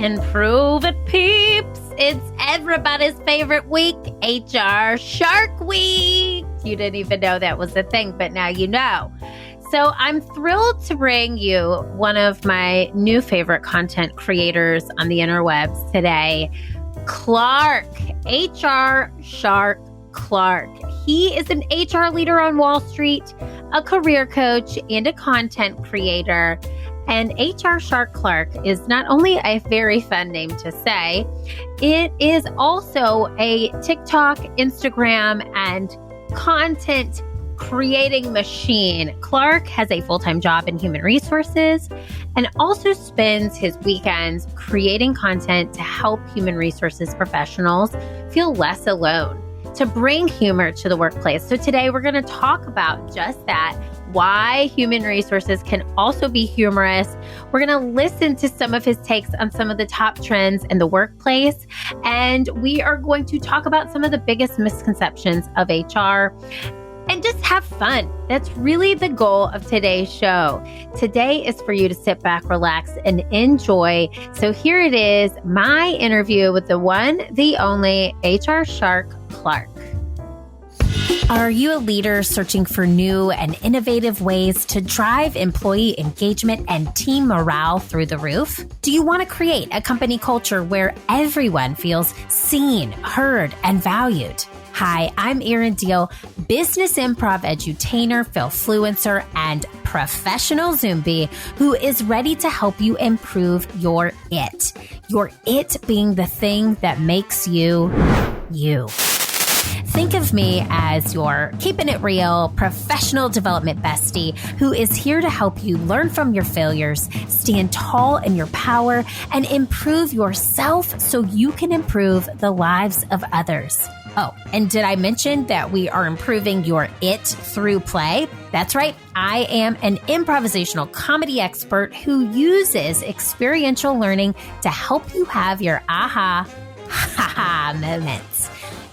Improve it, peeps. It's everybody's favorite week, HRShark Week. You didn't even know that was a thing, but now you know. So I'm thrilled to bring you one of my new favorite content creators on the interwebs today, Clark, HRShark. He is an HR leader on Wall Street, a career coach, and a content creator. And HRShark Clark is not only a very fun name to say, it is also a TikTok, Instagram, and content creating machine. Clark has a full-time job in human resources and also spends his weekends creating content to help human resources professionals feel less alone, to bring humor to the workplace. So today we're going to talk about just that, why human resources can also be humorous. We're going to listen to some of his takes on some of the top trends in the workplace, and we are going to talk about some of the biggest misconceptions of HR and just have fun. That's really the goal of today's show. Today is for you to sit back, relax, and enjoy. So here it is, my interview with the one, the only HRShark Clark. Are you a leader searching for new and innovative ways to drive employee engagement and team morale through the roof? Do you want to create a company culture where everyone feels seen, heard, and valued? Hi, I'm Erin Diehl, business improv edutainer, philfluencer, and professional Zombie who is ready to help you improve your it. Your it being the thing that makes you, you. Think of me as your keeping it real, professional development bestie who is here to help you learn from your failures, stand tall in your power, and improve yourself so you can improve the lives of others. Oh, and did I mention that we are improving your it through play? That's right. I am an improvisational comedy expert who uses experiential learning to help you have your aha, ha-ha moments.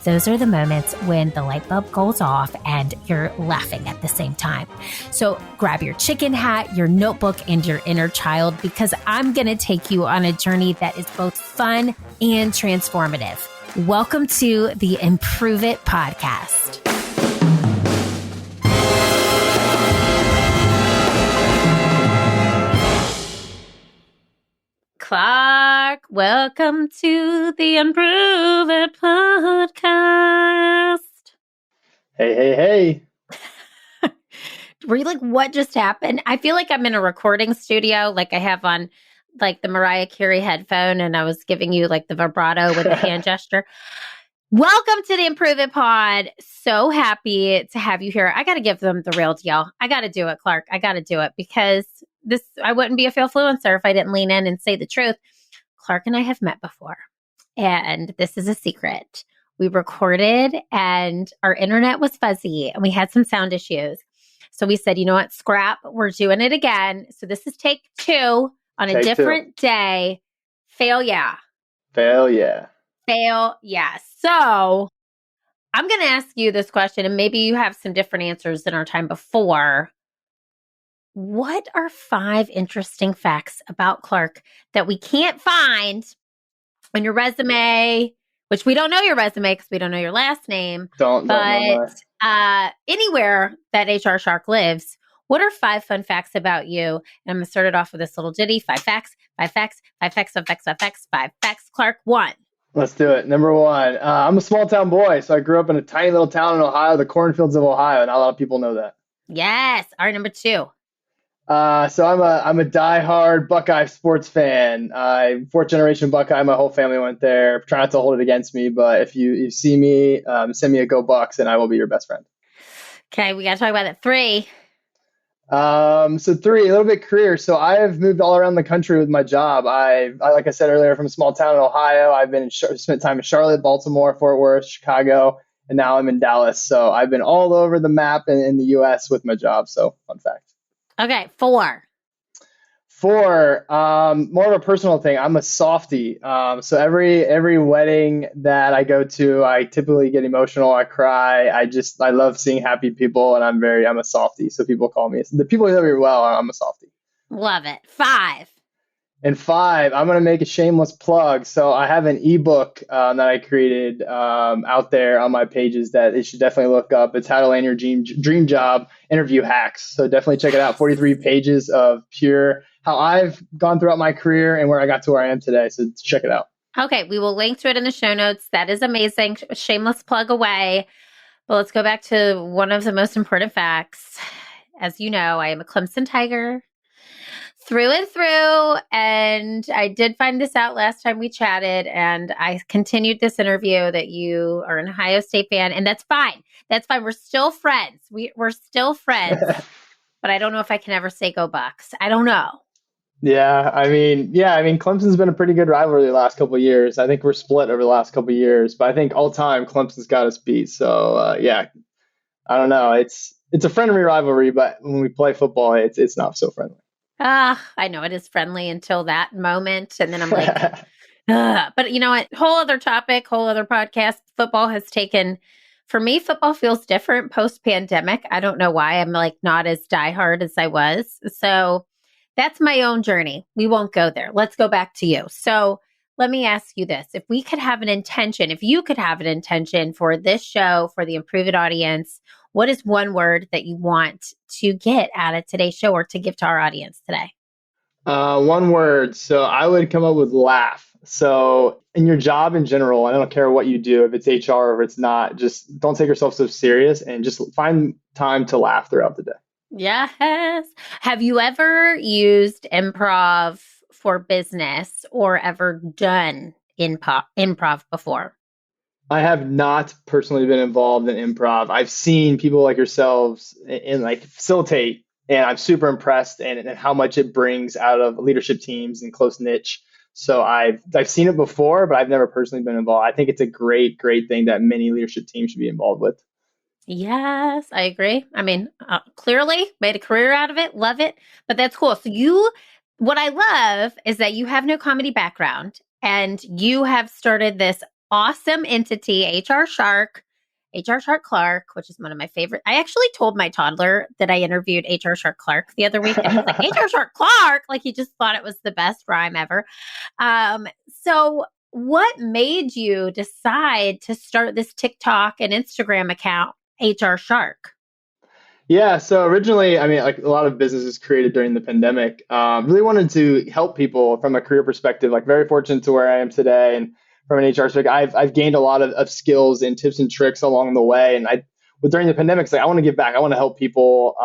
Those are the moments when the light bulb goes off and you're laughing at the same time. So grab your chicken hat, your notebook, and your inner child, because I'm going to take you on a journey that is both fun and transformative. Welcome to the Improve It podcast. Clark, welcome to the Improve It podcast. Hey. Were you like, what just happened? I feel like I'm in a recording studio, like I have on like the Mariah Carey headphone, and I was giving you like the vibrato with the hand gesture. Welcome to the Improve It pod. So happy to have you here. I got to give them the real deal. I got to do it, Clark. I got to do it because I wouldn't be a philfluencer if I didn't lean in and say the truth. Clark and I have met before, and this is a secret. We recorded and our internet was fuzzy and we had some sound issues. So we said, you know what, scrap, we're doing it again. So this is take 2 on a different day. Fail, yeah. Fail, yeah. Fail, yeah. So I'm going to ask you this question, and maybe you have some different answers than our time before. What are 5 interesting facts about Clark that we can't find on your resume, which we don't know your resume because we don't know your last name, but anywhere that HRShark lives? What are 5 fun facts about you? And I'm going to start it off with this little ditty. 5 facts, 5 facts, 5 facts, 5 facts, 5 facts, 5 facts. Clark, 1. Let's do it. Number 1, I'm a small town boy, so I grew up in a tiny little town in Ohio, the cornfields of Ohio. Not a lot of people know that. Yes. All right, number 2. So I'm a diehard Buckeye sports fan. I'm 4th generation Buckeye. My whole family went there. Try not to hold it against me, but if you see me, send me a go Bucks, and I will be your best friend. Okay, we got to talk about it. 3. So 3, a little bit career. So I have moved all around the country with my job. I like I said earlier, from a small town in Ohio. I've been spent time in Charlotte, Baltimore, Fort Worth, Chicago, and now I'm in Dallas. So I've been all over the map in the U.S. with my job. So fun fact. Okay, 4. 4, more of a personal thing. I'm a softie. So every wedding that I go to, I typically get emotional. I cry. I love seeing happy people, and I'm a softie. So people call me, the people who know me well, I'm a softie. Love it. 5. And five, I'm going to make a shameless plug. So I have an ebook that I created out there on my pages that you should definitely look up. It's How to Land Your Dream Job Interview Hacks. So definitely check it out. 43 pages of pure how I've gone throughout my career and where I got to where I am today. So check it out. Okay, we will link to it in the show notes. That is amazing. Shameless plug away. But let's go back to one of the most important facts. As you know, I am a Clemson Tiger through and through. And I did find this out last time we chatted, and I continued this interview that you are an Ohio State fan, and that's fine. That's fine. We're still friends. We're still friends. But I don't know if I can ever say go Bucks. I don't know. Clemson's been a pretty good rivalry the last couple of years. I think we're split over the last couple of years, but I think all time Clemson's got us beat. So I don't know. It's a friendly rivalry, but when we play football, it's not so friendly. I know it is friendly until that moment, and then I'm like, but you know what? Whole other topic, whole other podcast. Football has taken. For me, football feels different post-pandemic. I don't know why. I'm like not as diehard as I was. So that's my own journey. We won't go there. Let's go back to you. So let me ask you this. If you could have an intention for this show, for the Improve It audience, what is one word that you want to get out of today's show or to give to our audience today? One word. So I would come up with laugh. So in your job in general, I don't care what you do, if it's HR or if it's not, just don't take yourself so serious and just find time to laugh throughout the day. Yes. Have you ever used improv for business or ever done improv before? I have not personally been involved in improv. I've seen people like yourselves in like facilitate, and I'm super impressed and how much it brings out of leadership teams and close niche. So I've seen it before, but I've never personally been involved. I think it's a great thing that many leadership teams should be involved with. Yes, I agree. I mean, clearly made a career out of it. Love it. But that's cool. So what I love is that you have no comedy background and you have started this awesome entity, HRShark, which is one of my favorite. I actually told my toddler that I interviewed HRShark the other week, and he was like, HRShark, like he just thought it was the best rhyme ever. So what made you decide to start this TikTok and Instagram account, HRShark? Yeah, so originally, like a lot of businesses created during the pandemic, really wanted to help people from a career perspective, like very fortunate to where I am today. And from an HR perspective, I've gained a lot of skills and tips and tricks along the way. And during the pandemic, it's like, I want to give back. I want to help people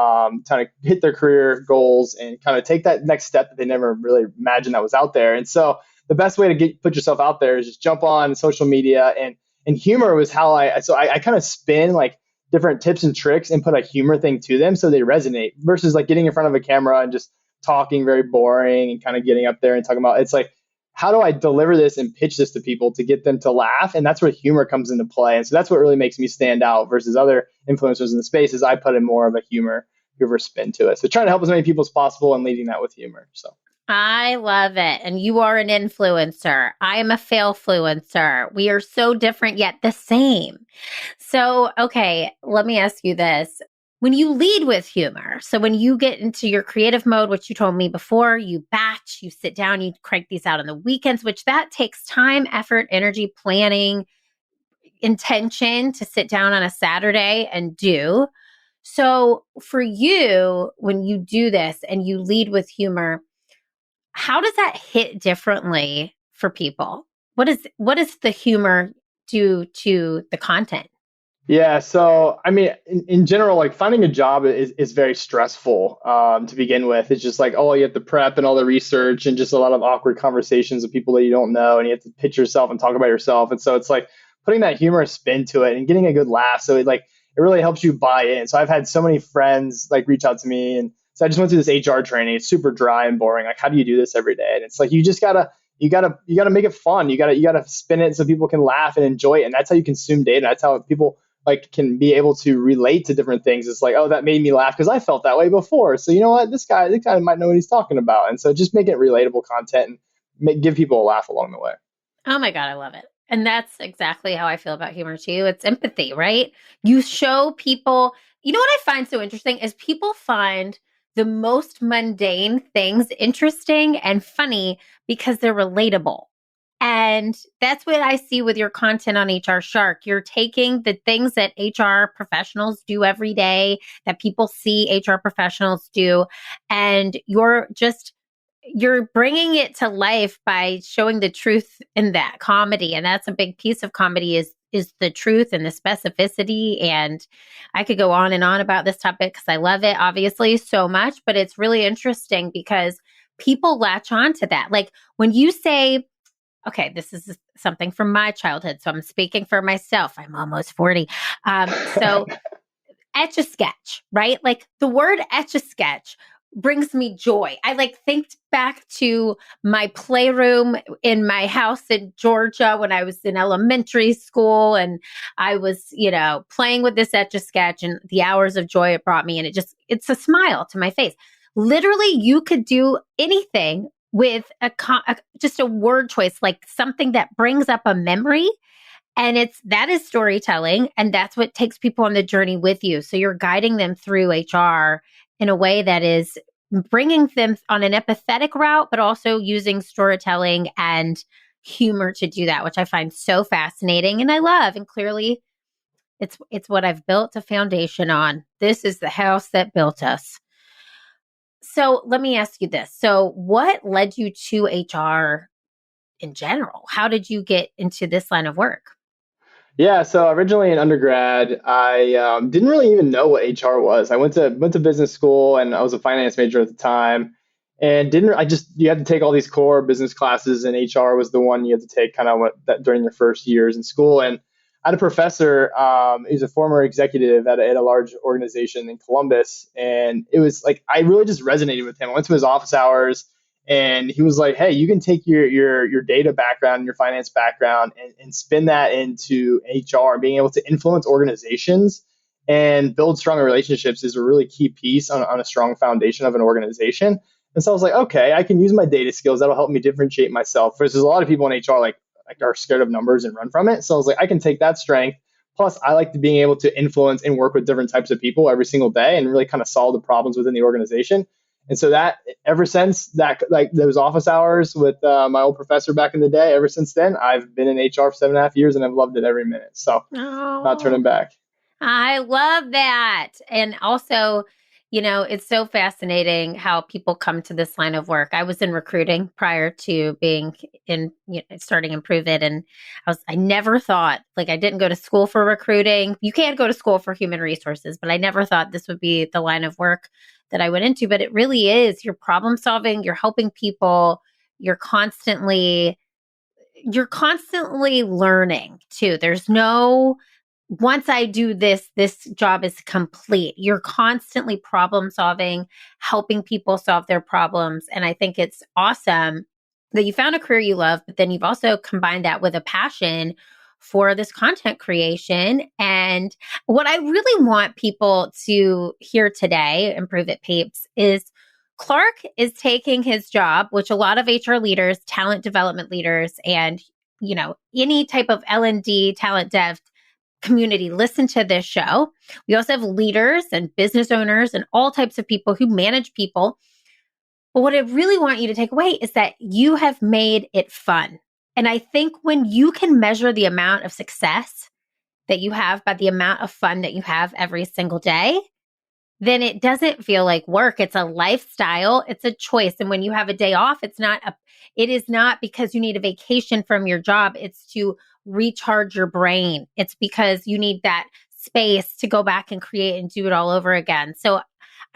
kind of hit their career goals and kind of take that next step that they never really imagined that was out there. And so the best way to put yourself out there is just jump on social media, and humor was how I kind of spin like different tips and tricks and put a humor thing to them so they resonate versus like getting in front of a camera and just talking very boring and kind of getting up there and talking about, it's like, how do I deliver this and pitch this to people to get them to laugh? And that's where humor comes into play. And so that's what really makes me stand out versus other influencers in the space, is I put in more of a humor spin to it. So trying to help as many people as possible and leading that with humor. So I love it. And you are an influencer. I am a fail-fluencer. We are so different yet the same. So, okay, let me ask you this. When you lead with humor, so when you get into your creative mode, which you told me before, you batch, you sit down, you crank these out on the weekends, which that takes time, effort, energy, planning, intention to sit down on a Saturday and do. So for you, when you do this and you lead with humor, how does that hit differently for people? What does the humor do to the content? yeah, so in general, like finding a job is very stressful to begin with. It's just like, oh, you have to prep and all the research and just a lot of awkward conversations with people that you don't know, and you have to pitch yourself and talk about yourself. And so it's like putting that humorous spin to it and getting a good laugh. So it really helps you buy in. So I've had so many friends like reach out to me, and so I just went through this HR training. It's super dry and boring. Like, how do you do this every day? And it's like, you gotta make it fun. You gotta spin it so people can laugh and enjoy it. And that's how you consume data. That's how people like can be able to relate to different things. It's like, oh, that made me laugh because I felt that way before. So you know what, this guy might know what he's talking about. And so just make it relatable content and give people a laugh along the way. Oh my God, I love it. And that's exactly how I feel about humor too. It's empathy, right? You show people, you know what I find so interesting is people find the most mundane things interesting and funny because they're relatable. And that's what I see with your content on HRShark. You're taking the things that HR professionals do every day, that people see HR professionals do, and you're bringing it to life by showing the truth in that comedy. And that's a big piece of comedy is the truth and the specificity. And I could go on and on about this topic because I love it, obviously, so much. But it's really interesting because people latch on to that. Like when you say, okay, this is something from my childhood, so I'm speaking for myself. I'm almost 40. So Etch-a-Sketch, right? Like the word Etch-a-Sketch brings me joy. I think back to my playroom in my house in Georgia when I was in elementary school, and I was, playing with this Etch-a-Sketch and the hours of joy it brought me. And it's a smile to my face. Literally, you could do anything with just a word choice, like something that brings up a memory. And that is storytelling. And that's what takes people on the journey with you. So you're guiding them through HR in a way that is bringing them on an empathetic route, but also using storytelling and humor to do that, which I find so fascinating and I love. And clearly it's what I've built a foundation on. This is the house that built us. So let me ask you this. So what led you to HR in general? How did you get into this line of work? Yeah, so originally in undergrad, I didn't really even know what HR was. I went to business school, and I was a finance major at the time, and you had to take all these core business classes, and HR was the one you had to take kind of during your first years in school. And I had a professor, he was a former executive at a large organization in Columbus, and it was like I really just resonated with him. I went to his office hours. And he was like, hey, you can take your data background and your finance background and spin that into HR. Being able to influence organizations and build stronger relationships is a really key piece on a strong foundation of an organization. And so I was like, okay, I can use my data skills. That'll help me differentiate myself. Versus a lot of people in HR like are scared of numbers and run from it. So I was like, I can take that strength. Plus, I like being able to influence and work with different types of people every single day and really kind of solve the problems within the organization. And so that ever since that, like those office hours with my old professor back in the day, ever since then, I've been in HR for 7.5 years and I've loved it every minute. So not turning back. I love that. And also, it's so fascinating how people come to this line of work. I was in recruiting prior to being starting Improve It. And I never thought, I didn't go to school for recruiting. You can't go to school for human resources, but I never thought this would be the line of work that I went into. But it really is. You're problem solving, you're helping people, you're constantly learning too. There's no, once I do this job is complete. You're constantly problem solving, helping people solve their problems. And I think it's awesome that you found a career you love, but then you've also combined that with a passion for this content creation. And what I really want people to hear today, Improve It peeps, is Clark is taking his job, which a lot of HR leaders, talent development leaders, and any type of L&D talent dev community listen to this show. We also have leaders and business owners and all types of people who manage people. But what I really want you to take away is that you have made it fun. And I think when you can measure the amount of success that you have by the amount of fun that you have every single day, then it doesn't feel like work. It's a lifestyle. It's a choice. And when you have a day off, it is not because you need a vacation from your job. It's to recharge your brain. It's because you need that space to go back and create and do it all over again. So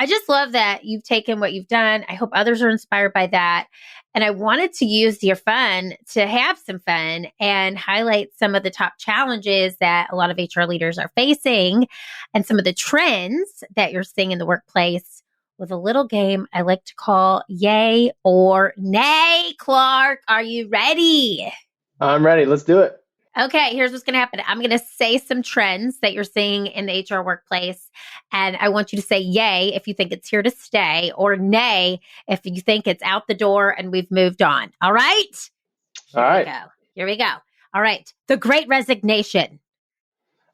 I just love that you've taken what you've done. I hope others are inspired by that. And I wanted to use your fun to have some fun and highlight some of the top challenges that a lot of HR leaders are facing and some of the trends that you're seeing in the workplace with a little game I like to call Yay or Nay. Clark, are you ready? I'm ready. Let's do it. Okay, here's what's going to happen. I'm going to say some trends that you're seeing in the HR workplace, and I want you to say yay if you think it's here to stay, or nay if you think it's out the door and we've moved on. All right? All right. Here we go. All right. The Great Resignation.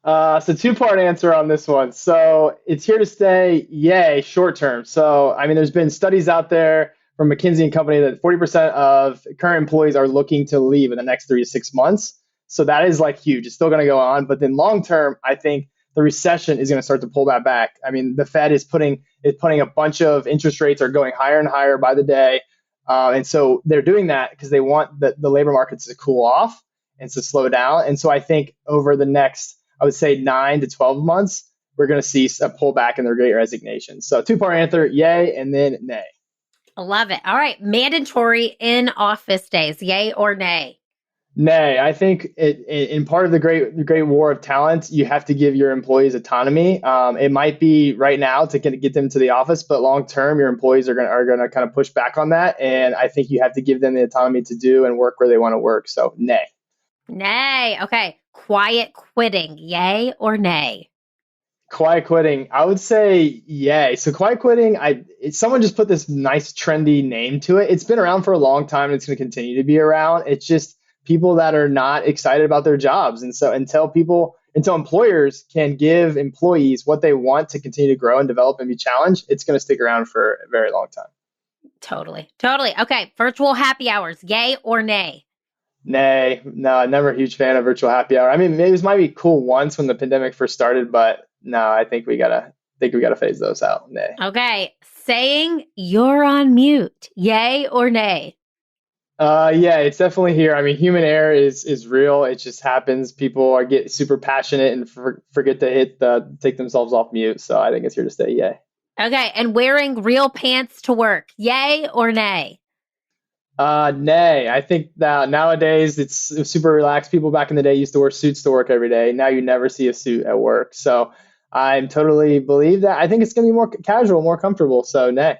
So two-part answer on this one. So it's here to stay, yay, short term. So, I mean, there's been studies out there from McKinsey and Company that 40% of current employees are looking to leave in the next 3 to 6 months. So that is like huge. It's still going to go on. But then long term, I think the recession is going to start to pull that back. I mean, the Fed is putting a bunch of interest rates are going higher and higher by the day. And so they're doing that because they want the labor markets to cool off and to slow down. And so I think over the next, I would say 9 to 12 months, we're going to see a pullback in the Great Resignation. So two-part answer, yay, and then nay. I love it. All right. Mandatory in-office days, yay or nay? Nay. I think in part of the great war of talent, you have to give your employees autonomy. It might be right now to get them to the office, but long term, your employees are going to kind of push back on that. And I think you have to give them the autonomy to do and work where they want to work. So nay. Nay. Okay. Quiet quitting, yay or nay? Quiet quitting, I would say yay. So quiet quitting, someone just put this nice trendy name to it. It's been around for a long time and it's going to continue to be around. It's just people that are not excited about their jobs. And so until employers can give employees what they want to continue to grow and develop and be challenged, it's going to stick around for a very long time. Totally. Okay. Virtual happy hours, yay or nay? Nay. No, never a huge fan of virtual happy hour. I mean, maybe this might be cool once when the pandemic first started, but no, I think we gotta phase those out. Nay. Okay. Saying you're on mute, yay or nay? Yeah, it's definitely here. I mean, human error is real. It just happens. People get super passionate and forget to take themselves off mute. So I think it's here to stay. Yay. Okay. And wearing real pants to work, yay or nay? Nay. I think that nowadays it's super relaxed. People back in the day used to wear suits to work every day. Now you never see a suit at work. So I totally believe that. I think it's going to be more casual, more comfortable. So nay.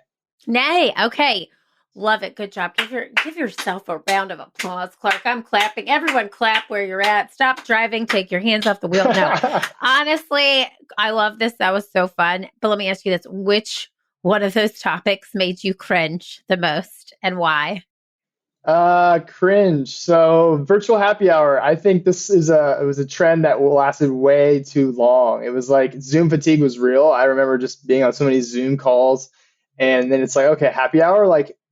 Nay. Okay. Love it. Good job. Give yourself a round of applause, Clark. I'm clapping. Everyone clap where you're at. Stop driving. Take your hands off the wheel. No, honestly, I love this. That was so fun. But let me ask you this. Which one of those topics made you cringe the most and why? Cringe. So virtual happy hour. I think this it was a trend that lasted way too long. It was like Zoom fatigue was real. I remember just being on so many Zoom calls and then it's like, okay, happy hour,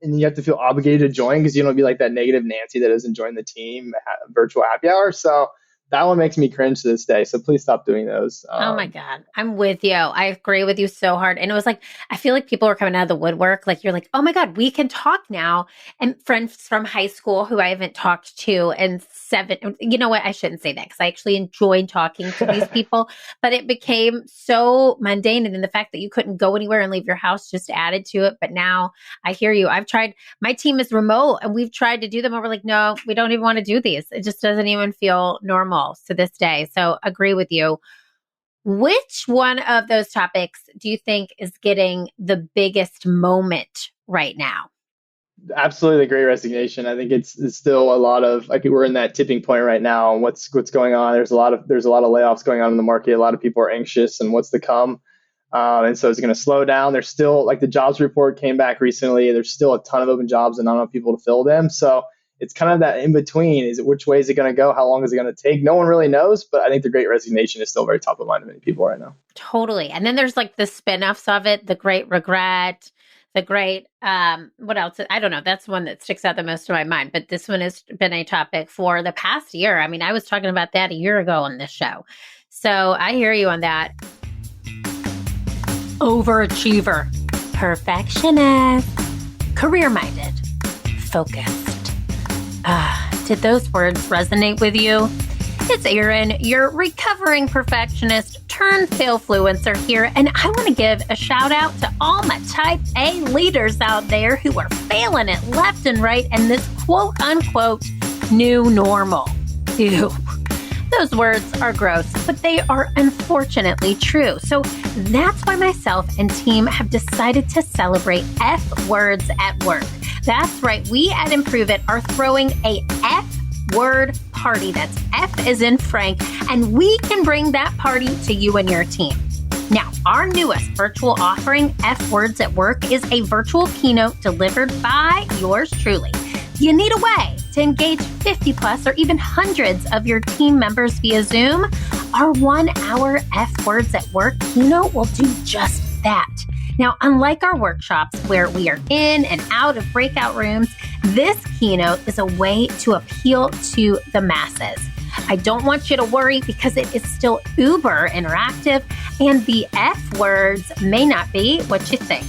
and you have to feel obligated to join because you don't be like that negative Nancy that doesn't join the team virtual happy hour. So that one makes me cringe to this day. So please stop doing those. Oh my God. I'm with you. I agree with you so hard. And it was like, I feel like people are coming out of the woodwork. Like you're like, oh my God, we can talk now. And friends from high school who I haven't talked to in you know what? I shouldn't say that because I actually enjoyed talking to these people, but it became so mundane. And then the fact that you couldn't go anywhere and leave your house just added to it. But now I hear you. I've tried, my team is remote and we've tried to do them. And we're like, no, we don't even want to do these. It just doesn't even feel normal to this day. So agree with you. Which one of those topics do you think is getting the biggest moment right now? Absolutely, the Great Resignation. I think it's still a lot of we're in that tipping point right now. And what's going on? There's a lot of layoffs going on in the market. A lot of people are anxious and what's to come. And so it's going to slow down. There's still the jobs report came back recently. There's still a ton of open jobs and not enough people to fill them. So it's kind of that in between. Which way is it going to go? How long is it going to take? No one really knows. But I think the Great Resignation is still very top of mind to many people right now. Totally. And then there's the spin-offs of it, the Great Regret. The great, what else? I don't know. That's one that sticks out the most to my mind. But this one has been a topic for the past year. I mean, I was talking about that a year ago on this show. So I hear you on that. Overachiever, perfectionist, career-minded, focused. Did those words resonate with you? It's Erin, your recovering perfectionist turned failfluencer here, and I want to give a shout out to all my type A leaders out there who are failing it left and right in this quote unquote new normal. Ew. Those words are gross, but they are unfortunately true. So that's why myself and team have decided to celebrate F words at work. That's right, we at Improve It are throwing a F word party. That's F as in Frank, and we can bring that party to you and your team. Now, our newest virtual offering, F Words at Work, is a virtual keynote delivered by yours truly. You need a way to engage 50 plus or even hundreds of your team members via Zoom? Our 1 hour F words at work keynote will do just that. Now, unlike our workshops where we are in and out of breakout rooms, this keynote is a way to appeal to the masses. I don't want you to worry because it is still uber interactive and the F words may not be what you think.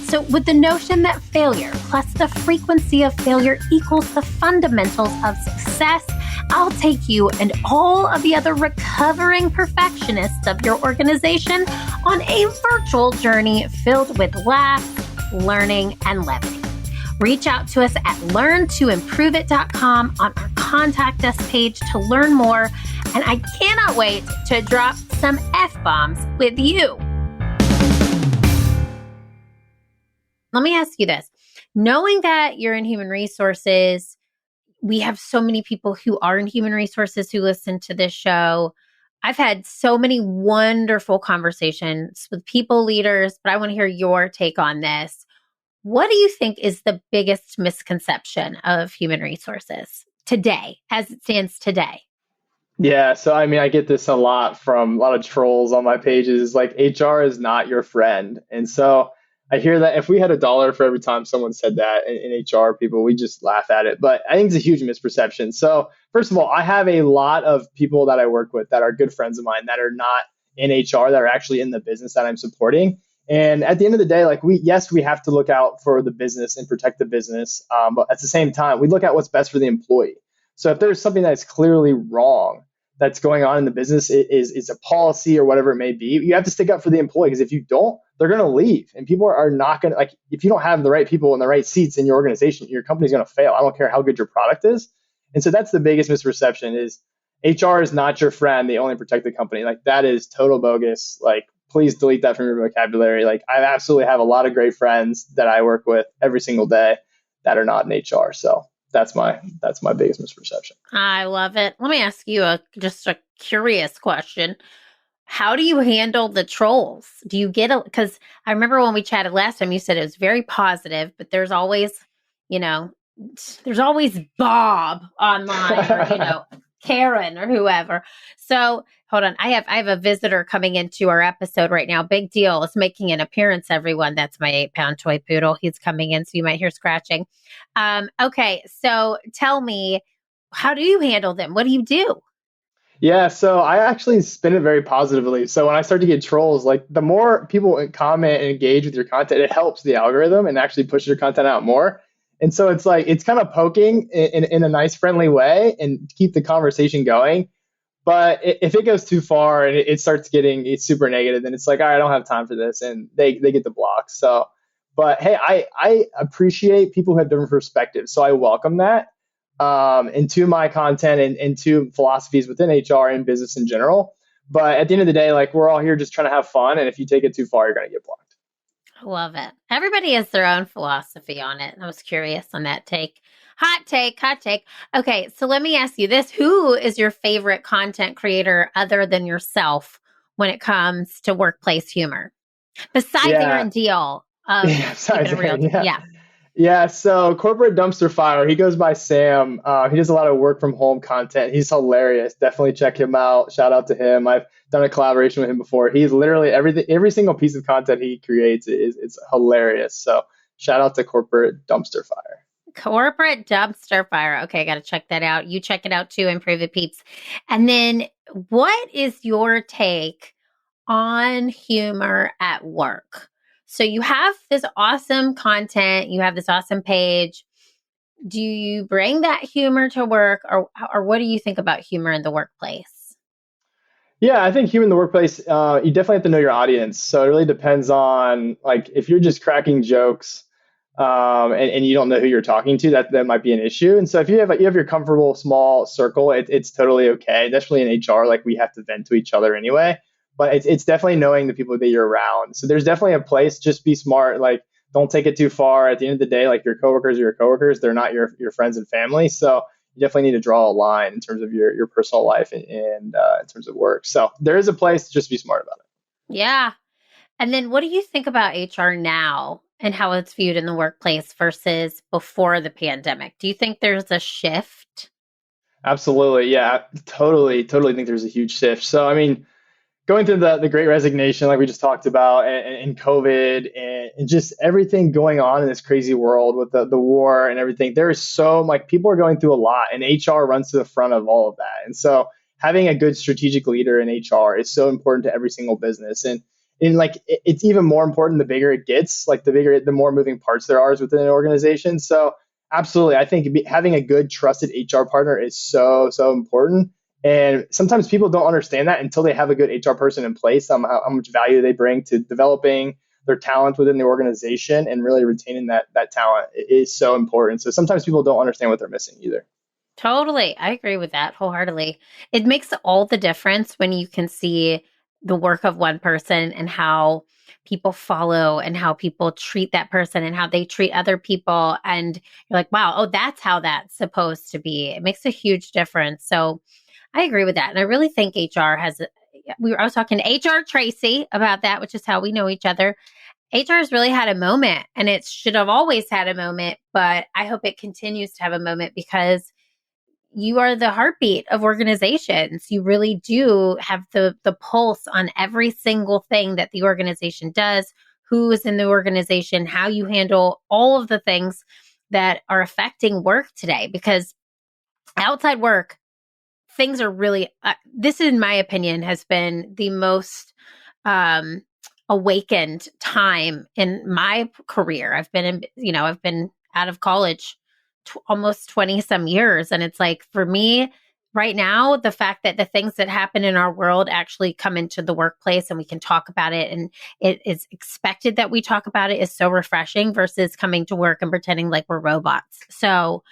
So with the notion that failure plus the frequency of failure equals the fundamentals of success, I'll take you and all of the other recovering perfectionists of your organization on a virtual journey filled with laughs, learning, and levity. Reach out to us at learntoimproveit.com on our contact us page to learn more. And I cannot wait to drop some F-bombs with you. Let me ask you this. Knowing that you're in human resources, we have so many people who are in human resources who listen to this show. I've had so many wonderful conversations with people leaders, but I want to hear your take on this. What do you think is the biggest misconception of human resources today, as it stands today? Yeah, so I mean, I get this a lot from a lot of trolls on my pages. Like, HR is not your friend. And so I hear that if we had $1 for every time someone said that in HR, people, we just laugh at it. But I think it's a huge misperception. So first of all, I have a lot of people that I work with that are good friends of mine that are not in HR, that are actually in the business that I'm supporting. And at the end of the day, like we have to look out for the business and protect the business. But at the same time, we look at what's best for the employee. So if there's something that's clearly wrong that's going on in the business, is a policy or whatever it may be, you have to stick up for the employee, because if you don't, they're going to leave. And people are not going to, like, if you don't have the right people in the right seats in your organization, your company's going to fail. I don't care how good your product is. And so that's the biggest misperception is HR is not your friend. They only protect the company. Like, that is total bogus. Like, please delete that from your vocabulary. Like, I absolutely have a lot of great friends that I work with every single day that are not in HR. So that's my biggest misperception. I love it. Let me ask you just a curious question. How do you handle the trolls? Do you get because I remember when we chatted last time, you said it was very positive, but there's always Bob online or, Karen or whoever. So hold on. I have a visitor coming into our episode right now. Big Deal is making an appearance, everyone. That's my 8-pound toy poodle. He's coming in, so you might hear scratching. Okay. So tell me, how do you handle them? What do you do? Yeah, so I actually spin it very positively. So when I start to get trolls, like, the more people comment and engage with your content, it helps the algorithm and actually pushes your content out more. And so it's like, it's kind of poking in a nice, friendly way and keep the conversation going. But if it goes too far and it starts getting super negative, then it's like, all right, I don't have time for this. And they get the block. So, but hey, I appreciate people who have different perspectives. So I welcome that into my content and into philosophies within HR and business in general. But at the end of the day, like, we're all here just trying to have fun. And if you take it too far, you're going to get blocked. Love it. Everybody has their own philosophy on it. I was curious on that take. Hot take. Okay, so let me ask you this. Who is your favorite content creator other than yourself when it comes to workplace humor? Besides Erin Diehl. Yeah, so corporate dumpster fire. He goes by Sam. He does a lot of work from home content. He's hilarious. Definitely check him out. Shout out to him. I've done a collaboration with him before. He's literally every single piece of content he creates is hilarious. So shout out to corporate dumpster fire. Corporate dumpster fire. Okay, I got to check that out. You check it out too, Improve It Peeps. And then what is your take on humor at work? So you have this awesome content, you have this awesome page. Do you bring that humor to work, or what do you think about humor in the workplace? Yeah, I think humor in the workplace, you definitely have to know your audience. So it really depends on, like, if you're just cracking jokes and you don't know who you're talking to, that might be an issue. And so if you have your comfortable small circle, it's totally okay. Definitely in HR, like, we have to vent to each other anyway. But it's definitely knowing the people that you're around. So there's definitely a place. Just be smart. Like, don't take it too far. At the end of the day, like, your coworkers are your coworkers. They're not your friends and family. So you definitely need to draw a line in terms of your personal life and in terms of work. So there is a place. Just be smart about it. Yeah. And then what do you think about HR now and how it's viewed in the workplace versus before the pandemic? Do you think there's a shift? Absolutely. Yeah, totally think there's a huge shift. So, I mean, going through the great resignation, like we just talked about, and COVID and just everything going on in this crazy world with the war and everything, there is so like people are going through a lot, and HR runs to the front of all of that. And so having a good strategic leader in HR is so important to every single business. And like it's even more important the bigger it gets, like the more moving parts there are within an organization. So absolutely, I think having a good trusted HR partner is so important. And sometimes people don't understand that until they have a good HR person in place, how much value they bring to developing their talent within the organization and really retaining that talent is so important. So sometimes people don't understand what they're missing either. Totally. I agree with that wholeheartedly. It makes all the difference when you can see the work of one person and how people follow and how people treat that person and how they treat other people. And you're like, wow, oh, that's how that's supposed to be. It makes a huge difference. So I agree with that. And I really think HR has, I was talking to HR Tracy about that, which is how we know each other. HR has really had a moment, and it should have always had a moment, but I hope it continues to have a moment because you are the heartbeat of organizations. You really do have the pulse on every single thing that the organization does, who is in the organization, how you handle all of the things that are affecting work today. Because outside work, things are really, this in my opinion has been the most awakened time in my career. I've been I've been out of college almost 20 some years. And it's like, for me right now, the fact that the things that happen in our world actually come into the workplace and we can talk about it and it is expected that we talk about it is so refreshing versus coming to work and pretending like we're robots. So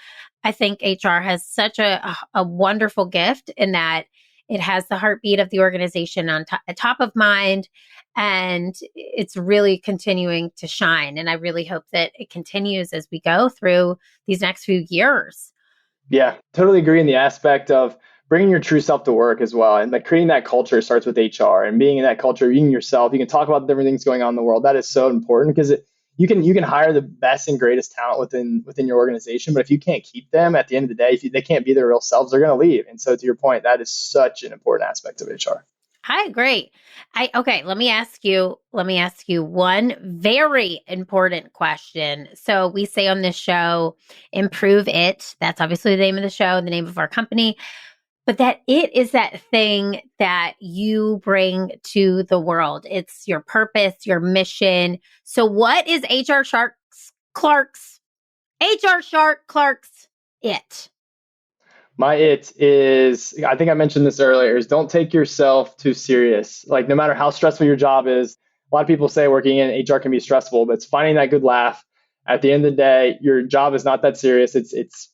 I think HR has such a wonderful gift in that it has the heartbeat of the organization on top of mind, and it's really continuing to shine. And I really hope that it continues as we go through these next few years. Yeah, totally agree in the aspect of bringing your true self to work as well. And like creating that culture starts with HR and being in that culture, being yourself. You can talk about the different things going on in the world. That is so important because you can hire the best and greatest talent within your organization, but if you can't keep them at the end of the day, if they can't be their real selves, they're going to leave. And so to your point, that is such an important aspect of HR. I agree. Okay, let me ask you one very important question. So we say on this show, improve it. That's obviously the name of the show, the name of our company. But that it is that thing that you bring to the world. It's your purpose, your mission. So what is HRShark's it? My it is, I think I mentioned this earlier, is don't take yourself too serious. Like no matter how stressful your job is, a lot of people say working in HR can be stressful, but it's finding that good laugh. At the end of the day, your job is not that serious. It's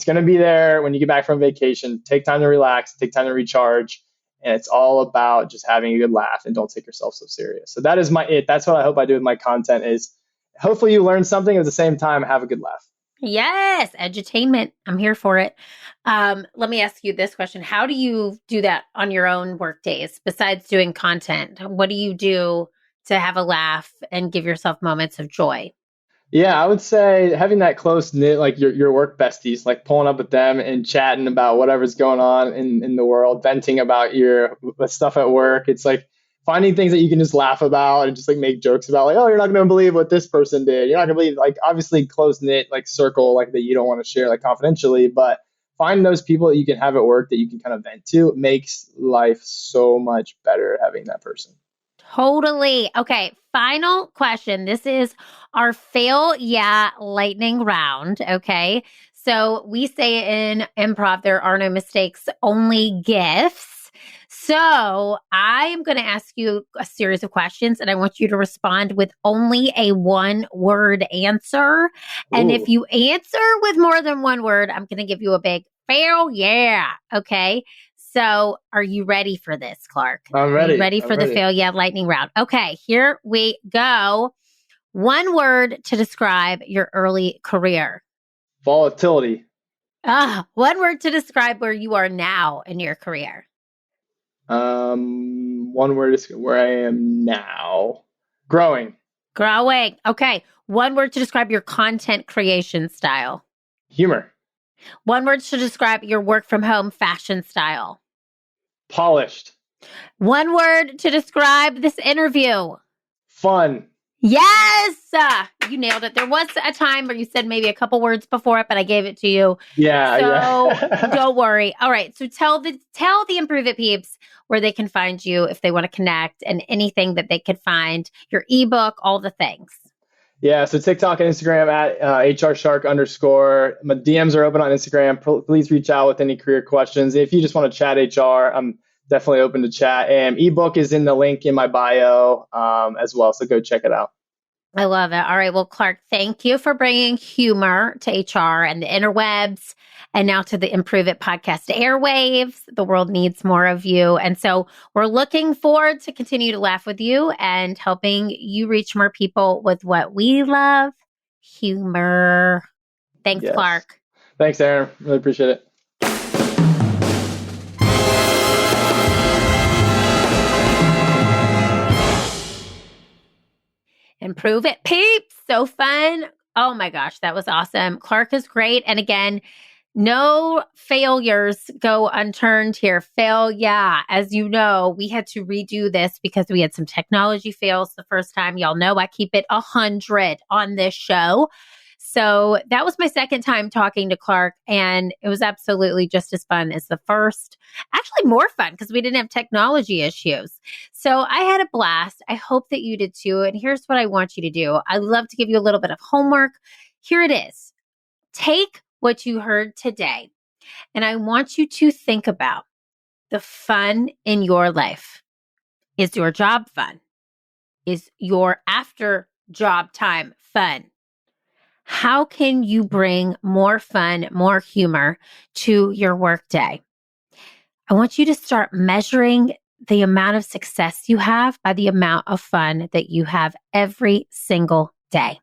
going to be there when you get back from vacation. Take time to relax, take time to recharge, and it's all about just having a good laugh and don't take yourself so serious. So that is my it. That's what I hope I do with my content is hopefully you learn something at the same time, have a good laugh. Yes, edutainment. I'm here for it. Let me ask you this question. How do you do that on your own work days besides doing content? What do you do to have a laugh and give yourself moments of joy? Yeah, I would say having that close knit, like your work besties, like pulling up with them and chatting about whatever's going on in the world, venting about your stuff at work. It's like finding things that you can just laugh about and just like make jokes about, like, oh, you're not going to believe what this person did. You're not going to believe, like, obviously close knit, like circle, like that you don't want to share, like confidentially, but find those people that you can have at work that you can kind of vent to. It makes life so much better having that person. Totally. Okay, final question. This is our fail, yeah, lightning round. Okay. So we say in improv, there are no mistakes, only gifts. So I'm going to ask you a series of questions and I want you to respond with only a one-word answer. And Ooh. if you answer with more than one word, I'm going to give you a big fail, yeah. Okay. So are you ready for this, Clark? I'm ready. Are you ready for the fail, yeah, lightning round? Okay, here we go. One word to describe your early career. Volatility. One word to describe where you are now in your career. One word is where I am now. Growing. Growing. Okay. One word to describe your content creation style. Humor. One word to describe your work from home fashion style. Polished. One word to describe this interview. Fun. Yes! You nailed it. There was a time where you said maybe a couple words before it, but I gave it to you. Yeah. Don't worry. All right. So tell the Improve It peeps where they can find you if they want to connect and anything that they could find, your ebook, all the things. Yeah, so TikTok and Instagram at HRShark_. My DMs are open on Instagram. Please reach out with any career questions. If you just want to chat HR, I'm definitely open to chat. And ebook is in the link in my bio as well, so go check it out. I love it. All right. Well, Clark, thank you for bringing humor to HR and the interwebs and now to the Improve It podcast airwaves. The world needs more of you. And so we're looking forward to continue to laugh with you and helping you reach more people with what we love, humor. Thanks, Yes. Clark. Thanks, Erin. Really appreciate it. Improve It peeps. So fun. Oh my gosh, that was awesome. Clark is great. And again, no failures go unturned here. As you know, we had to redo this because we had some technology fails the first time. Y'all know I keep it 100 on this show. So that was my second time talking to Clark, and it was absolutely just as fun as the first. Actually, more fun because we didn't have technology issues. So I had a blast. I hope that you did too. And here's what I want you to do. I'd love to give you a little bit of homework. Here it is. Take what you heard today, and I want you to think about the fun in your life. Is your job fun? Is your after job time fun? How can you bring more fun, more humor to your workday? I want you to start measuring the amount of success you have by the amount of fun that you have every single day.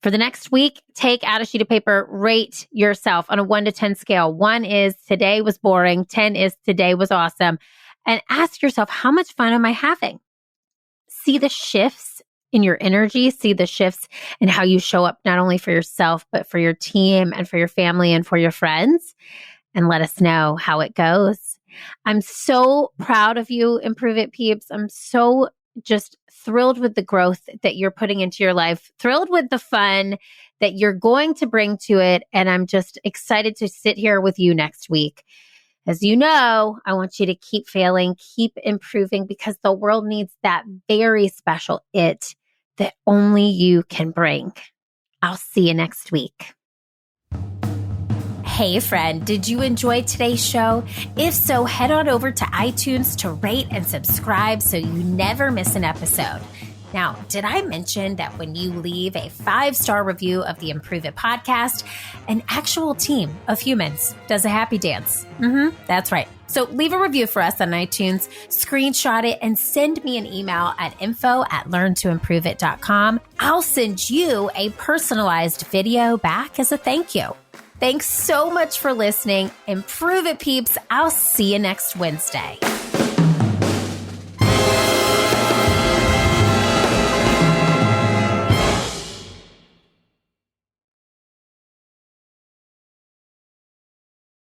For the next week, take out a sheet of paper, rate yourself on a 1 to 10 scale. 1 is today was boring. 10 is today was awesome. And ask yourself, how much fun am I having? See the shifts in your energy, see the shifts in how you show up, not only for yourself, but for your team and for your family and for your friends. And let us know how it goes. I'm so proud of you, Improve It peeps. I'm so just thrilled with the growth that you're putting into your life, thrilled with the fun that you're going to bring to it. And I'm just excited to sit here with you next week. As you know, I want you to keep failing, keep improving, because the world needs that very special it that only you can bring. I'll see you next week. Hey friend, did you enjoy today's show? If so, head on over to iTunes to rate and subscribe so you never miss an episode. Now, did I mention that when you leave a 5-star review of the Improve It podcast, an actual team of humans does a happy dance? That's right. So leave a review for us on iTunes, screenshot it, and send me an email at info@learntoimproveit.com. I'll send you a personalized video back as a thank you. Thanks so much for listening. Improve It peeps. I'll see you next Wednesday.